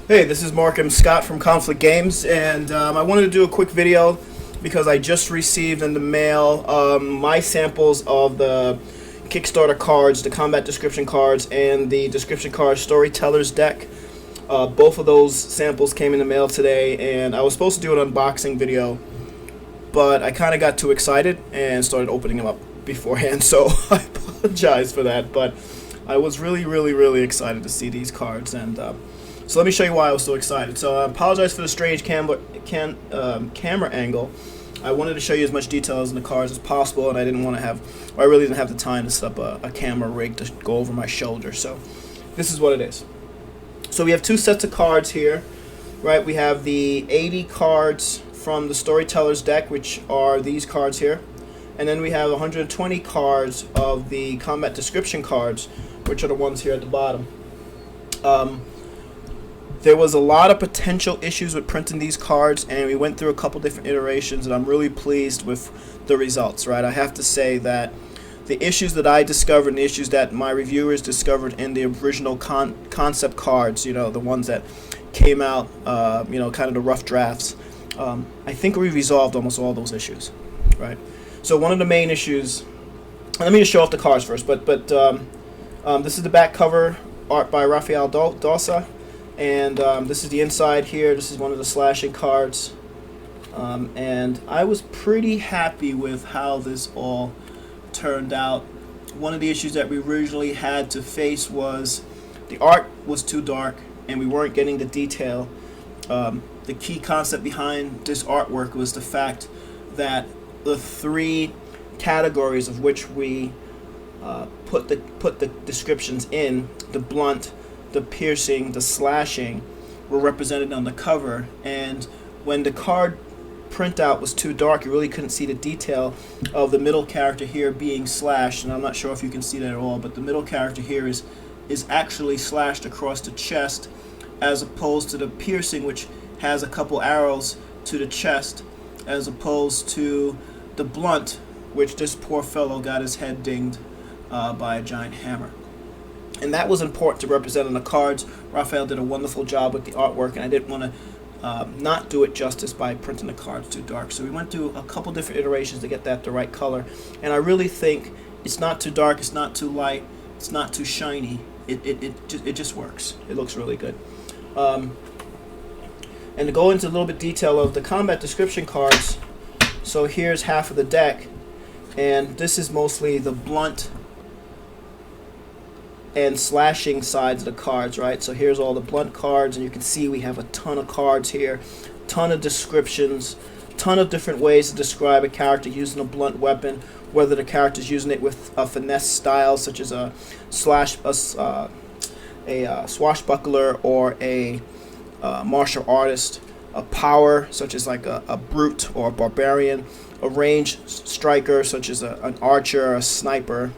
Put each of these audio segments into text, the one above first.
Hey, this is Mark M. Scott from Conflict Games, and I wanted to do a quick video because I just received in the mail my samples of the Kickstarter cards, the combat description cards, and the description cards Storyteller's deck. Both of those samples came in the mail today, and I was supposed to do an unboxing video, but I kind of got too excited and started opening them up beforehand, so I apologize for that, but I was really excited to see these cards, and so let me show you why I was so excited. So I apologize for the strange camera angle. I wanted to show you as much details in the cards as possible, and I really didn't have the time to set up a camera rig to go over my shoulder. So this is what it is. So we have two sets of cards here, right? We have the 80 cards from the Storyteller's deck, which are these cards here, and then we have 120 cards of the combat description cards, which are the ones here at the bottom. There was a lot of potential issues with printing these cards, and we went through a couple different iterations, and I'm really pleased with the results, right? I have to say that the issues that I discovered and the issues that my reviewers discovered in the original concept cards, you know, the ones that came out, you know, kind of the rough drafts, I think we resolved almost all those issues, right? So one of the main issues, let me just show off the cards first, but this is the back cover, art by Rafael Dosa. And this is the inside here. This is one of the slashing cards, and I was pretty happy with how this all turned out. One of the issues that we originally had to face was the art was too dark and we weren't getting the detail. The key concept behind this artwork was the fact that the three categories of which we put the descriptions in, the blunt, the piercing, the slashing, were represented on the cover, and when the card printout was too dark, you really couldn't see the detail of the middle character here being slashed, and I'm not sure if you can see that at all, but the middle character here is actually slashed across the chest, as opposed to the piercing, which has a couple arrows to the chest, as opposed to the blunt, which this poor fellow got his head dinged by a giant hammer. And that was important to represent on the cards. Raphael did a wonderful job with the artwork, and I didn't want to not do it justice by printing the cards too dark. So we went through a couple different iterations to get that the right color. And I really think it's not too dark, it's not too light, it's not too shiny. It just works. It looks really good. And to go into a little bit detail of the combat description cards, so here's half of the deck, and this is mostly the blunt and slashing sides of the cards, right? So here's all the blunt cards, and you can see we have a ton of cards here, ton of descriptions, ton of different ways to describe a character using a blunt weapon, whether the character's using it with a finesse style such as a swashbuckler or a martial artist, a power such as like a brute or a barbarian, a ranged striker such as an archer or a sniper.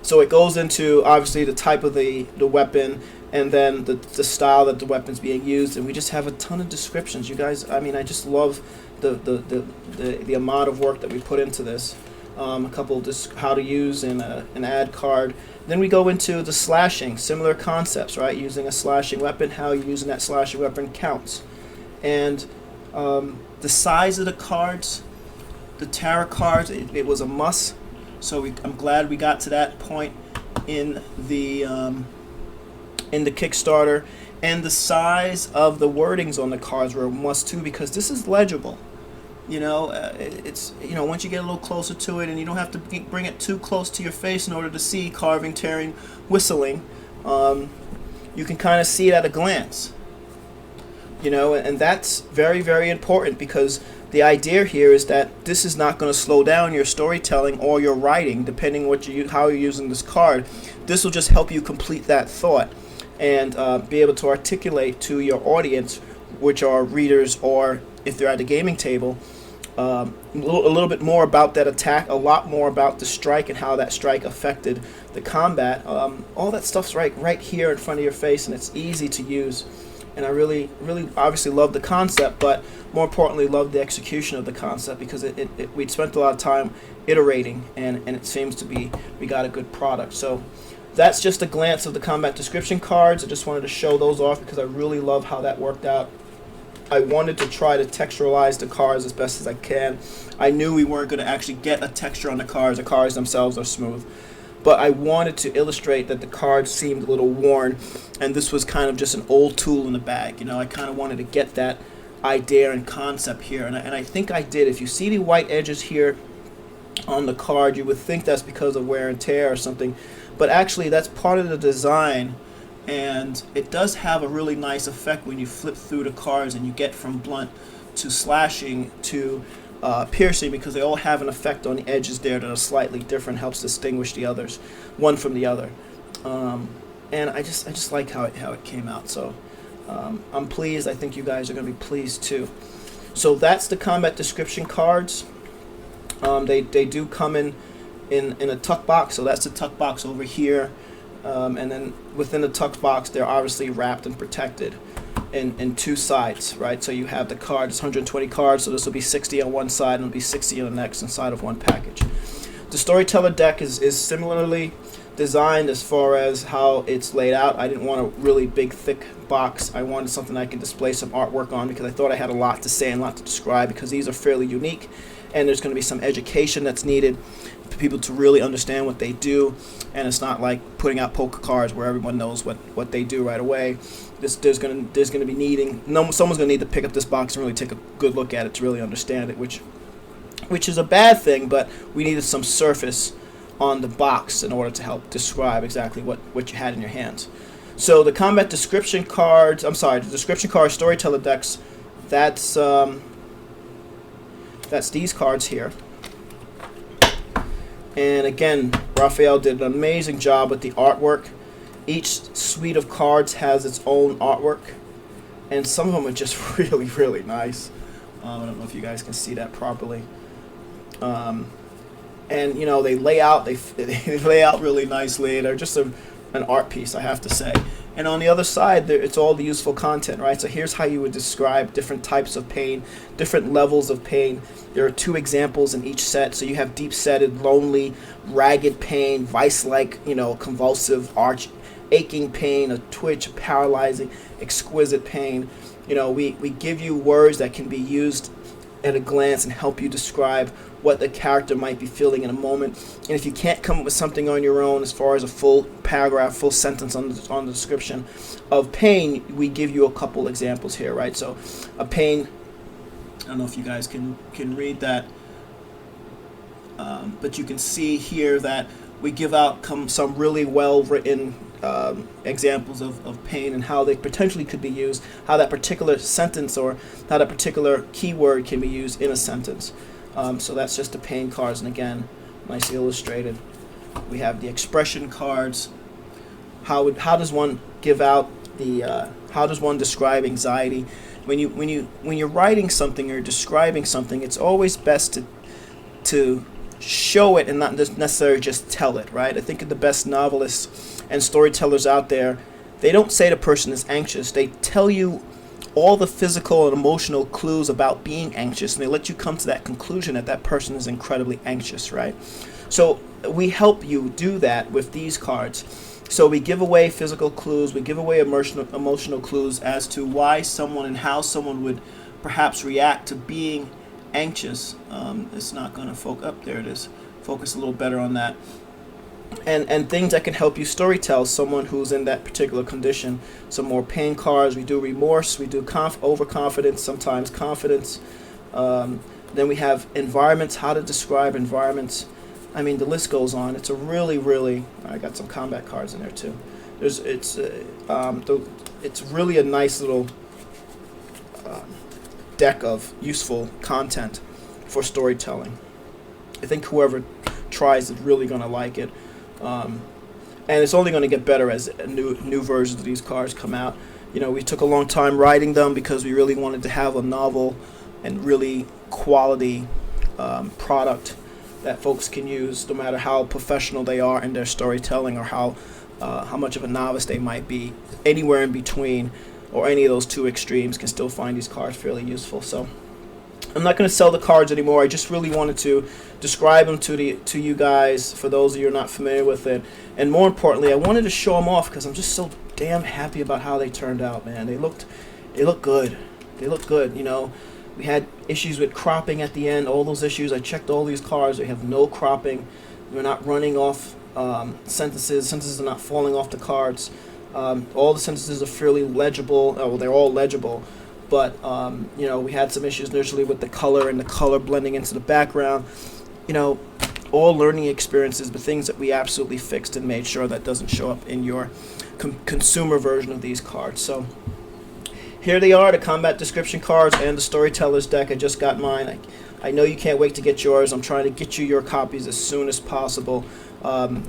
So it goes into obviously the type of the weapon, and then the style that the weapon's being used, and we just have a ton of descriptions. You guys, I mean, I just love the amount of work that we put into this. A couple of how to use an ad card. Then we go into the slashing, similar concepts, right? Using a slashing weapon, how using that slashing weapon counts, and the size of the cards, the tarot cards, it was a must. So I'm glad we got to that point in the Kickstarter, and the size of the wordings on the cards were a must too, because this is legible. You know, it's, you know, once you get a little closer to it, and you don't have to bring it too close to your face in order to see carving, tearing, whistling. You can kind of see it at a glance. You know, and that's very important, because the idea here is that this is not going to slow down your storytelling or your writing, depending how you're using this card. This will just help you complete that thought and be able to articulate to your audience, which are readers, or if they're at the gaming table, a little bit more about that attack, a lot more about the strike and how that strike affected the combat. All that stuff's right here in front of your face, and it's easy to use. And I really obviously love the concept, but more importantly love the execution of the concept, because we'd spent a lot of time iterating, and it seems to be we got a good product. So that's just a glance of the combat description cards. I just wanted to show those off because I really love how that worked out. I wanted to try to texturalize the cards as best as I can. I knew we weren't going to actually get a texture on the cards. The cards themselves are smooth. But I wanted to illustrate that the cards seemed a little worn, and this was kind of just an old tool in the bag. I kind of wanted to get that idea and concept here, and I think I did. If you see the white edges here on the card, you would think that's because of wear and tear or something, but actually that's part of the design, and it does have a really nice effect when you flip through the cards and you get from blunt to slashing to piercing, because they all have an effect on the edges there that are slightly different, helps distinguish the others, one from the other. And I just like how it came out. So I'm pleased. I think you guys are going to be pleased too. So that's the combat description cards. They do come in a tuck box. So that's the tuck box over here. And then within the tuck box, they're obviously wrapped and protected in two sides, right? So you have the card, it's 120 cards, so this will be 60 on one side and it'll be 60 on the next inside of one package. The Storyteller deck is similarly designed as far as how it's laid out. I didn't want a really big, thick box. I wanted something I can display some artwork on because I thought I had a lot to say and a lot to describe, because these are fairly unique and there's going to be some education that's needed for people to really understand what they do, and it's not like putting out poker cards where everyone knows what they do right away. There's going to be needing, someone's going to need to pick up this box and really take a good look at it to really understand it, which is a bad thing, but we needed some surface on the box in order to help describe exactly what you had in your hands. So the combat description cards, the description cards, Storyteller decks, that's these cards here. And again, Raphael did an amazing job with the artwork. Each suite of cards has its own artwork, and some of them are just really, really nice. I don't know if you guys can see that properly. And they lay out they lay out really nicely. They're just an art piece, I have to say. And on the other side, it's all the useful content, right? So here's how you would describe different types of pain, different levels of pain. There are 2 examples in each set. So you have deep-setted, lonely, ragged pain, vice-like, convulsive, aching pain, a twitch, a paralyzing, exquisite pain. We give you words that can be used at a glance and help you describe what the character might be feeling in a moment. And if you can't come up with something on your own as far as a full paragraph, full sentence on the description of pain, we give you a couple examples here, right? So a pain, I don't know if you guys can read that, but you can see here that we give out some really well written examples of pain and how they potentially could be used, how that particular sentence or how that particular keyword can be used in a sentence. So that's just the pain cards, and again, nicely illustrated. We have the expression cards. How does one give out the? How does one describe anxiety? When you're writing something or describing something, it's always best to show it and not necessarily just tell it, right? I think the best novelists and storytellers out there, they don't say the person is anxious. They tell you all the physical and emotional clues about being anxious, and they let you come to that conclusion that person is incredibly anxious, right? So we help you do that with these cards. So we give away physical clues, we give away emotional clues as to why someone and how someone would perhaps react to being anxious. It's not going to focus. There it is. Focus a little better on that. And things that can help you storytell someone who's in that particular condition. Some more pain cards. We do remorse. We do overconfidence, sometimes confidence. Then we have environments, how to describe environments. I mean, the list goes on. It's a really, I got some combat cards in there too. It's really a nice little deck of useful content for storytelling. I think whoever tries is really going to like it. And it's only going to get better as new versions of these cards come out. We took a long time writing them because we really wanted to have a novel and really quality product that folks can use, no matter how professional they are in their storytelling or how much of a novice they might be. Anywhere in between, or any of those 2 extremes, can still find these cards fairly useful. So I'm not going to sell the cards anymore. I just really wanted to describe them to you guys, for those of you who are not familiar with it. And more importantly, I wanted to show them off because I'm just so damn happy about how they turned out, man. They look good. They look good, you know. We had issues with cropping at the end, all those issues. I checked all these cards. They have no cropping. They're not running off sentences. Sentences are not falling off the cards. All the sentences are fairly legible. Well, they're all legible. But, you know, we had some issues initially with the color and the color blending into the background. You know, all learning experiences, but things that we absolutely fixed and made sure that doesn't show up in your consumer version of these cards. So here they are, the combat description cards and the Storyteller's deck. I just got mine. I know you can't wait to get yours. I'm trying to get you your copies as soon as possible.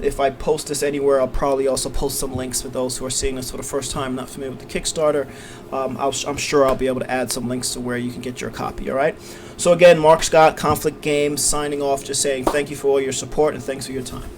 If I post this anywhere, I'll probably also post some links for those who are seeing this for the first time, not familiar with the Kickstarter. I'm sure I'll be able to add some links to where you can get your copy, all right? So again, Mark Scott, Conflict Games, signing off, just saying thank you for all your support and thanks for your time.